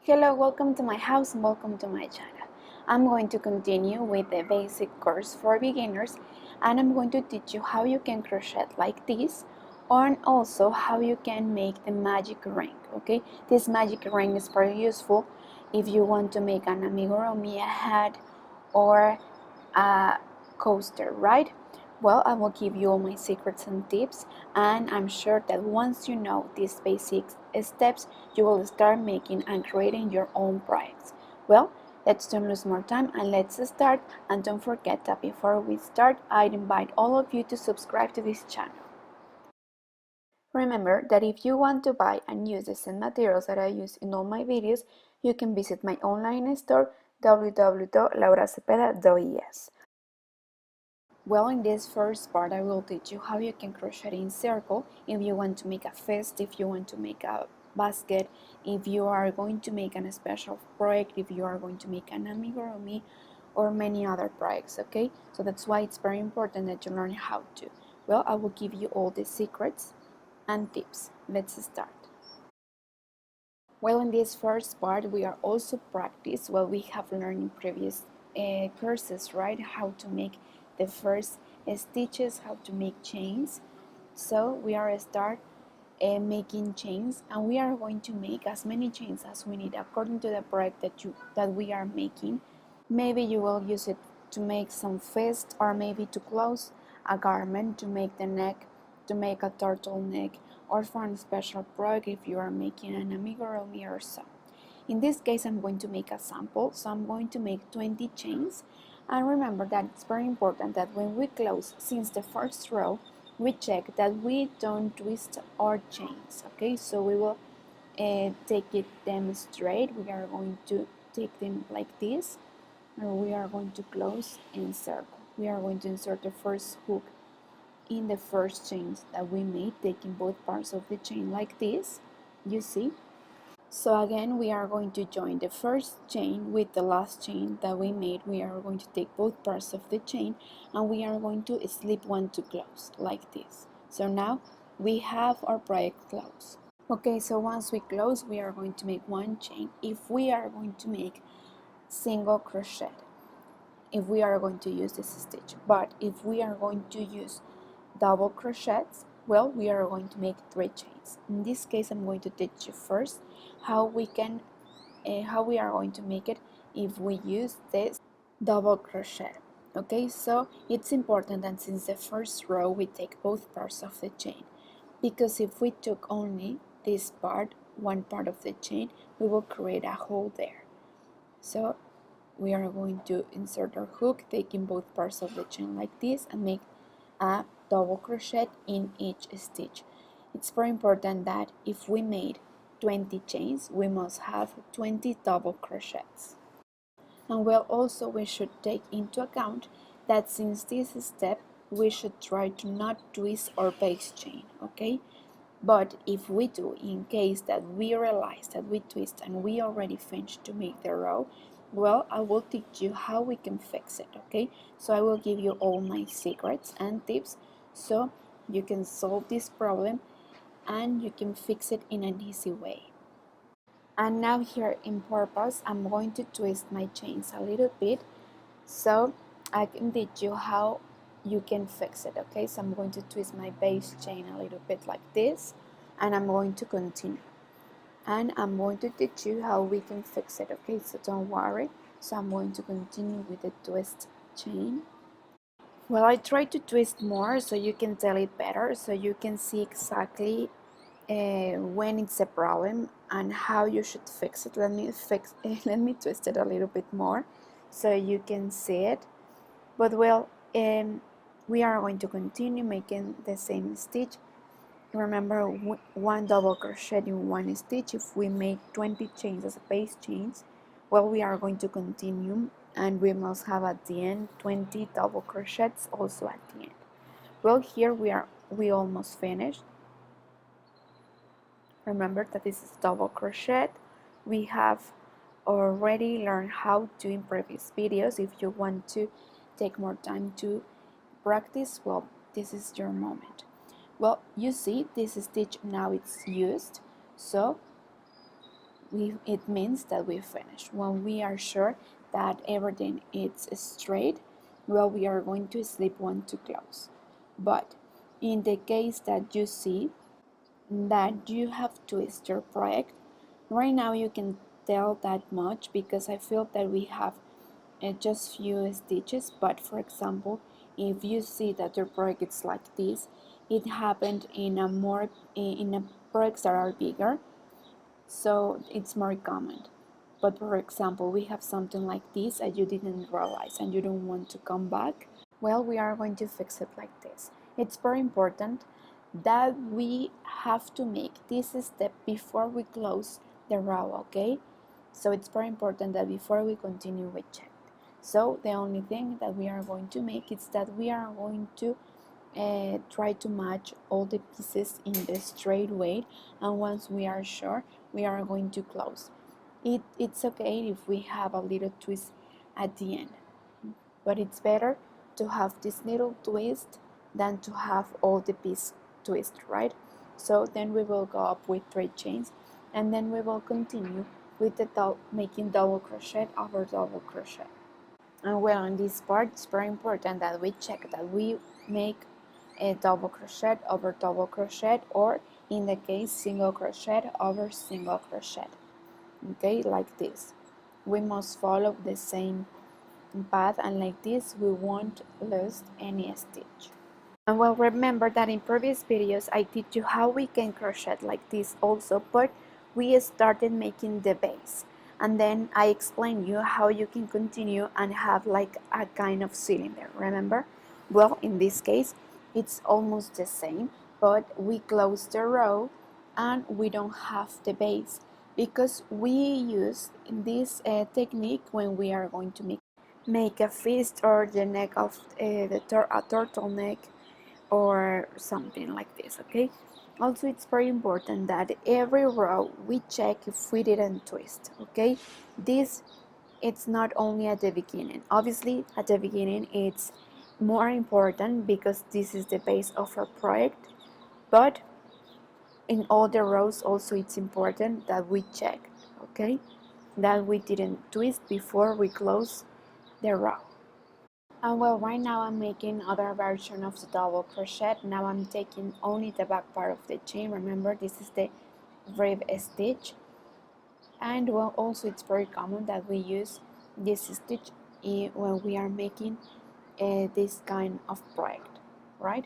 Hello, welcome to my house and welcome to my channel. I'm going to continue with the basic course for beginners, and I'm going to teach you how you can crochet like this, and also how you can make the magic ring. Okay, this magic ring is very useful if you want to make an amigurumi, a hat, or a coaster, right? Well, I will give you all my secrets and tips, and I'm sure that once you know these basic steps, you will start making and creating your own projects. Well, let's don't lose more time and let's start. And don't forget that before we start, I invite all of you to subscribe to this channel. Remember that if you want to buy and use the same materials that I use in all my videos, you can visit my online store www.lauracepeda.es. Well, in this first part, I will teach you how you can crochet in circle if you want to make a vest, if you want to make a basket, if you are going to make a special project, if you are going to make an amigurumi, or many other projects, okay? So that's why it's very important that you learn how to. Well, I will give you all the secrets and tips. Let's start. Well, in this first part, we are also practice what we have learned in previous courses, right? How to make the first stitches, how to make chains. So we are start making chains, and we are going to make as many chains as we need according to the project that we are making. Maybe you will use it to make some vest, or maybe to close a garment, to make the neck, to make a turtleneck, or for a special project if you are making an amigurumi or so. In this case, I'm going to make a sample, so I'm going to make 20 chains. And remember that it's very important that when we close, since the first row, we check that we don't twist our chains, okay? So we will them straight. We are going to take them like this, and we are going to close in circle. We are going to insert the first hook in the first chains that we made, taking both parts of the chain like this, you see. So again, we are going to join the first chain with the last chain that we made. We are going to take both parts of the chain, and we are going to slip one to close like this. So now we have our project closed. Okay, so once we close, we are going to make one chain if we are going to make single crochet, if we are going to use this stitch. But if we are going to use double crochets, well, we are going to make 3 chains. In this case, I'm going to teach you first how we are going to make it if we use this double crochet. Okay, so it's important that since the first row we take both parts of the chain, because if we took only this part, one part of the chain, we will create a hole there. So we are going to insert our hook, taking both parts of the chain like this, and make a double crochet in each stitch. It's very important that if we made 20 chains, we must have 20 double crochets. And well, also we should take into account that since this step, we should try to not twist our base chain, okay? But if we do, in case that we realize that we twist and we already finished to make the row, well, I will teach you how we can fix it, okay? So I will give you all my secrets and tips so you can solve this problem and you can fix it in an easy way. And now here in purpose, I'm going to twist my chains a little bit so I can teach you how you can fix it, okay? So I'm going to twist my base chain a little bit like this, and I'm going to continue. And I'm going to teach you how we can fix it, okay? So don't worry. So I'm going to continue with the twist chain. Well, I try to twist more so you can tell it better, so you can see exactly when it's a problem and how you should fix it. Let me twist it a little bit more so you can see it. But well, we are going to continue making the same stitch. Remember, one double crochet in one stitch. If we make 20 chains as a base chains, well, we are going to continue, and we must have at the end 20 double crochets also at the end. Well, here we almost finished. Remember that this is double crochet. We have already learned how to in previous videos. If you want to take more time to practice, well, this is your moment. Well, you see this stitch now it's used, so it means that we finished. When we are sure that everything is straight, well, we are going to slip one to close. But in the case that you see that you have twisted your project, right now you can tell that much because I feel that we have just few stitches. But for example, if you see that your project is like this, it happened in a projects that are bigger, so it's more common. But for example, we have something like this and you didn't realize and you don't want to come back, well, we are going to fix it like this. It's very important that we have to make this step before we close the row, okay? So it's very important that before we continue, we check. So the only thing that we are going to make is that we are going to try to match all the pieces in the straight way, and once we are sure, we are going to close. It's okay if we have a little twist at the end, but it's better to have this little twist than to have all the piece twist, right? So then we will go up with 3 chains, and then we will continue with the making double crochet over double crochet. And well, in this part, it's very important that we check that we make a double crochet over double crochet, or in the case, single crochet over single crochet. Okay, like this. We must follow the same path, and like this we won't lose any stitch. And well, remember that in previous videos I teach you how we can crochet like this also, but we started making the base, and then I explained you how you can continue and have like a kind of cylinder, remember? Well, in this case it's almost the same, but we close the row and we don't have the base because we use this technique when we are going to make a fist or the neck of a turtleneck or something like this, okay? Also, it's very important that every row we check if we didn't twist, okay? This, it's not only at the beginning. Obviously, at the beginning it's more important because this is the base of our project, but in all the rows also it's important that we check, okay? That we didn't twist before we close the row. And well, right now I'm making other version of the double crochet. Now I'm taking only the back part of the chain. Remember, this is the rib stitch. And well, also it's very common that we use this stitch when we are making this kind of project, right?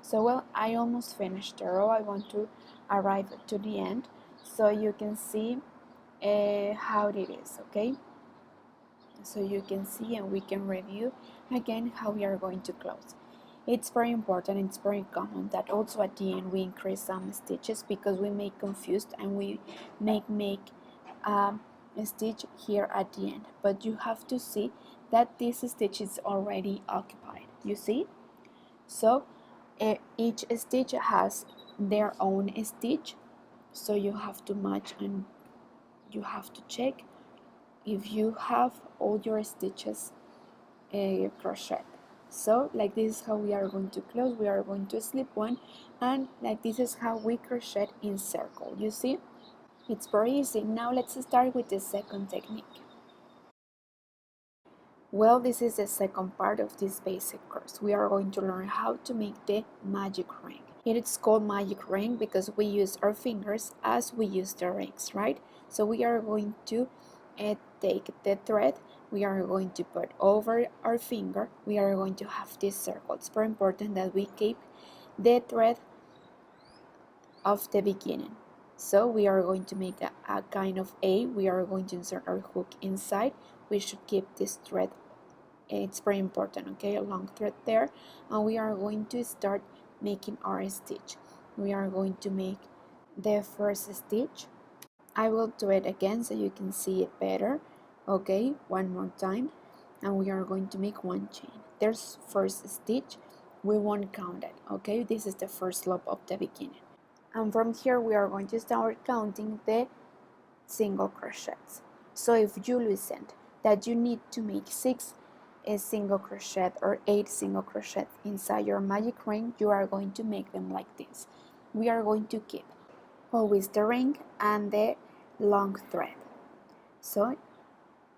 So well, I almost finished the row. I want to arrive to the end so you can see how it is, okay? So you can see and we can review again how we are going to close. It's very important, it's very common that also at the end we increase some stitches because we make confused and we make a stitch here at the end, but you have to see that this stitch is already occupied, you see? So each stitch has their own stitch, so you have to match and you have to check if you have all your stitches crochet. So like this is how we are going to close. We are going to slip one, and like this is how we crochet in circle, you see? It's very easy. Now let's start with the second technique. Well, this is the second part of this basic course. We are going to learn how to make the magic ring. It is called magic ring because we use our fingers as we use the rings, right? So we are going to take the thread, we are going to put over our finger, we are going to have this circle. It's very important that we keep the thread of the beginning. So we are going to make a kind of A, we are going to insert our hook inside, we should keep this thread, it's very important, okay, a long thread there, and we are going to start making our stitch. We are going to make the first stitch. I will do it again so you can see it better. Okay, one more time, and we are going to make one chain. There's first stitch, we won't count it, okay? This is the first loop of the beginning. And from here we are going to start counting the single crochets. So if you listened that you need to make 6 single crochet or 8 single crochet inside your magic ring, you are going to make them like this. We are going to keep always the ring and the long thread. So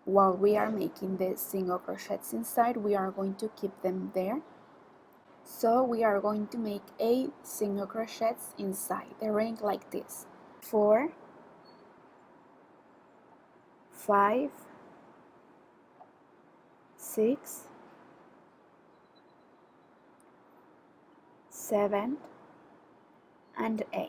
while we are making the single crochets inside, we are going to keep them there. So we are going to make 8 single crochets inside the ring like this. 4, 5, 6, 7, and 8.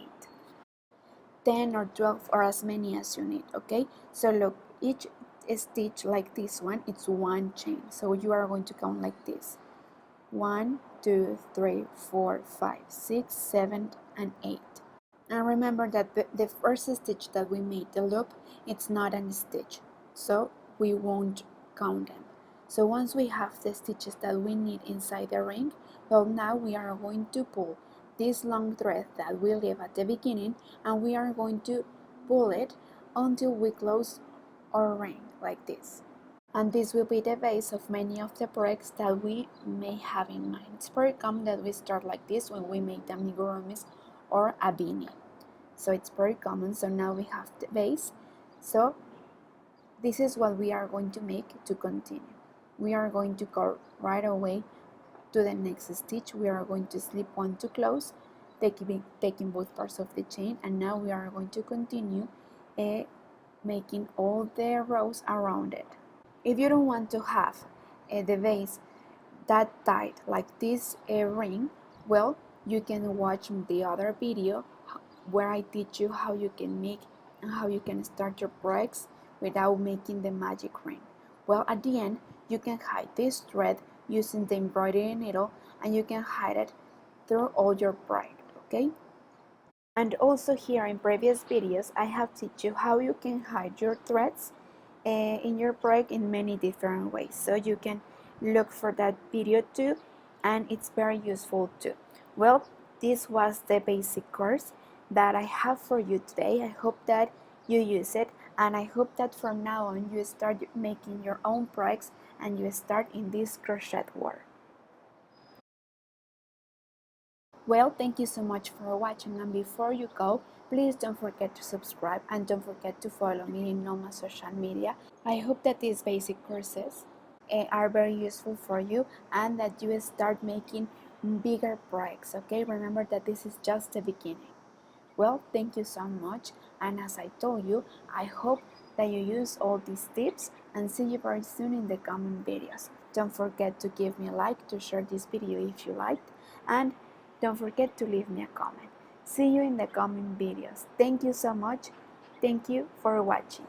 10 or 12 or as many as you need, okay? So look, each stitch like this one, it's one chain. So you are going to count like this. 1, 2, 3, 4, 5, 6, 7, and 8. And remember that the first stitch that we made, the loop, it's not a stitch, so we won't count them. So once we have the stitches that we need inside the ring, well, now we are going to pull this long thread that we leave at the beginning, and we are going to pull it until we close our ring like this. And this will be the base of many of the projects that we may have in mind. It's very common that we start like this when we make the amigurumis or a beanie. So it's very common. So now we have the base. So this is what we are going to make to continue. We are going to go right away to the next stitch. We are going to slip one to close, taking both parts of the chain, and now we are going to continue making all the rows around it. If you don't want to have the base that tight like this ring, well, you can watch the other video where I teach you how you can make and how you can start your projects without making the magic ring. Well, at the end, you can hide this thread using the embroidery needle, and you can hide it through all your project, okay? And also here in previous videos, I have taught you how you can hide your threads in your project in many different ways. So you can look for that video too, and it's very useful too. Well, this was the basic course that I have for you today. I hope that you use it, and I hope that from now on you start making your own projects and you start in this crochet world. Well, thank you so much for watching, and before you go, please don't forget to subscribe and don't forget to follow me in all my social media. I hope that these basic courses are very useful for you and that you start making bigger projects, okay? Remember that this is just the beginning. Well, thank you so much, and as I told you, I hope that you use all these tips, and see you very soon in the coming videos. Don't forget to give me a like, to share this video if you liked, and don't forget to leave me a comment. See you in the coming videos. Thank you so much. Thank you for watching.